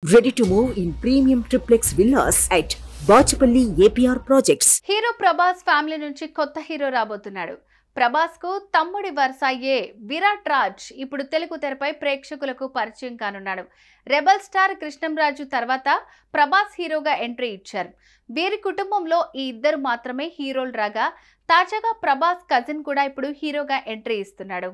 Ready to move in premium triplex villas at Bachapalli APR Projects. Hero Prabhas family నుంచి కొత్త hero రాబోతున్నాడు. ప్రభాస్ కు తమ్ముడి వరుస అయ్యే విరాట్ రాజ్ ఇప్పుడు తెలుగు తెరపై ప్రేక్షకులకు పరిచయం కానున్నాడు. రెబల్ స్టార్ కృష్ణంరాజు తర్వాత ప్రభాస్ హీరోగా ఎంట్రీ ఇచ్చారు. వీరి కుటుంబంలో ఈ ఇద్దరు మాత్రమే హీరోలు రాగా తాజాగా ప్రభాస్ కజిన్ కూడా ఇప్పుడు హీరోగా ఎంట్రీ ఇస్తున్నాడు.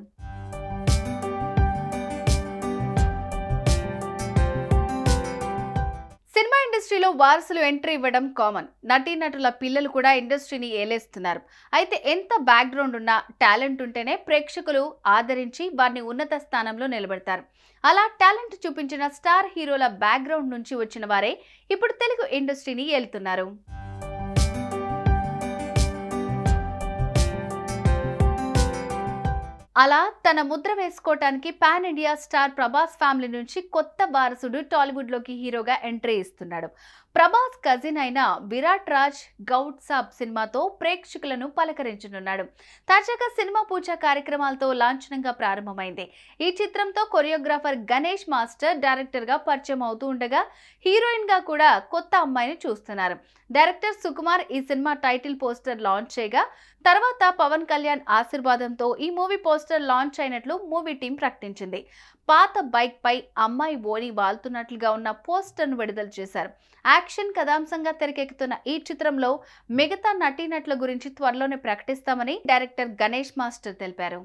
సినిమా ఇండస్ట్రీలో వారసులు ఎంట్రీ ఇవ్వడం కామన్. నటీనటుల పిల్లలు కూడా ఇండస్ట్రీని ఏలేస్తున్నారు. అయితే ఎంత బ్యాక్గ్రౌండ్ ఉన్నా టాలెంట్ ఉంటేనే ప్రేక్షకులు ఆదరించి వారిని ఉన్నత స్థానంలో నిలబెడతారు. అలా టాలెంట్ చూపించిన స్టార్ హీరోల బ్యాక్గ్రౌండ్ నుంచి వచ్చిన వారే ఇప్పుడు తెలుగు ఇండస్ట్రీని ఏలుతున్నారు. అలా తన ముద్ర వేసుకోవటానికి pan India star Prabhas family నుంచి కొత్త వారసుడు టాలీవుడ్ లోకి హీరోగా ఎంట్రీ ఇస్తున్నాడు. ప్రభాస్ కజిన్ అయిన విరాట్ రాజ్ గౌడ్ సాబ్ సినిమాతో ప్రేక్షకులను పలకరించనున్నాడు. తాజాగా సినిమా పూజ కార్యక్రమాలతో లాంఛనంగా ప్రారంభమైంది. ఈ చిత్రంతో కొరియోగ్రాఫర్ గణేష్ మాస్టర్ డైరెక్టర్ గా పరిచయం అవుతూ ఉండగా హీరోయిన్ గా కూడా కొత్త అమ్మాయిని చూస్తున్నారు. డైరెక్టర్ సుకుమార్ ఈ సినిమా టైటిల్ పోస్టర్ లాంచ్ చేయగా తర్వాత పవన్ కళ్యాణ్ ఆశీర్వాదంతో ఈ మూవీ పోస్టర్ లాంచ్ అయినట్లు మూవీ టీం ప్రకటించింది. పాత బైక్ పై అమ్మాయి ఓని వాళ్తున్నట్లుగా ఉన్న పోస్టర్ ను విడుదల చేశారు. యాక్షన్ కథాంశంగా తెరకెక్కుతున్న ఈ చిత్రంలో మిగతా నటీనటుల గురించి త్వరలోనే ప్రకటిస్తామని డైరెక్టర్ గణేష్ మాస్టర్ తెలిపారు.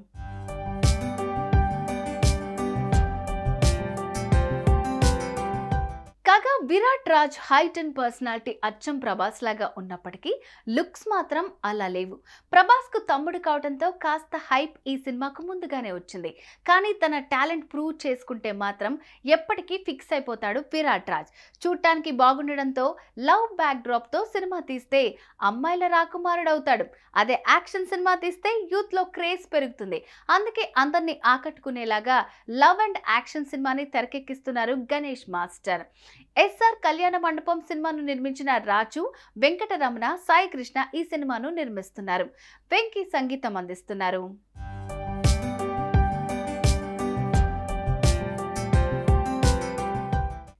కాగా Virat Raj height and personality అచ్చం ప్రభాస్ లాగా ఉన్నప్పటికీ లుక్స్ మాత్రం అలా లేవు. ప్రభాస్ కు తమ్ముడు కావడంతో కాస్త హైప్ ఈ సినిమాకు ముందుగానే వచ్చింది. కానీ తన టాలెంట్ ప్రూవ్ చేసుకుంటే మాత్రం ఎప్పటికీ ఫిక్స్ అయిపోతాడు విరాట్ రాజ్. చూడటానికి బాగుండడంతో లవ్ బ్యాక్ డ్రాప్ తో సినిమా తీస్తే అమ్మాయిల రాకుమారుడవుతాడు. అదే యాక్షన్ సినిమా తీస్తే యూత్ లో క్రేజ్ పెరుగుతుంది. అందుకే అందరినీ ఆకట్టుకునేలాగా లవ్ అండ్ యాక్షన్ సినిమాని తెరకెక్కిస్తున్నారు గణేష్ మాస్టర్. ఎస్ఆర్ కళ్యాణ మండపం సినిమాను నిర్మించిన రాజు వెంకటరమణ సాయి కృష్ణ ఈ సినిమాను నిర్మిస్తున్నారు. వెంకీ సంగీతం అందిస్తున్నారు.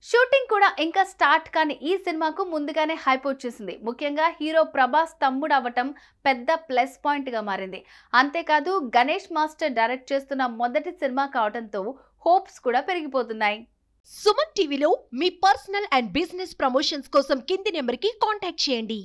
షూటింగ్ కూడా ఇంకా స్టార్ట్ కాని ఈ సినిమాకు ముందుగానే హైప్ వచ్చేసింది. ముఖ్యంగా హీరో ప్రభాస్ తమ్ముడు అవ్వటం పెద్ద ప్లస్ పాయింట్ గా మారింది. అంతేకాదు గణేష్ మాస్టర్ డైరెక్ట్ చేస్తున్న మొదటి సినిమా కావడంతో హోప్స్ కూడా పెరిగిపోతున్నాయి. సుమన్ టీవీలో మీ పర్సనల్ అండ్ బిజినెస్ ప్రమోషన్స్ కోసం కింది నెంబర్కి కాంటాక్ట్ చేయండి.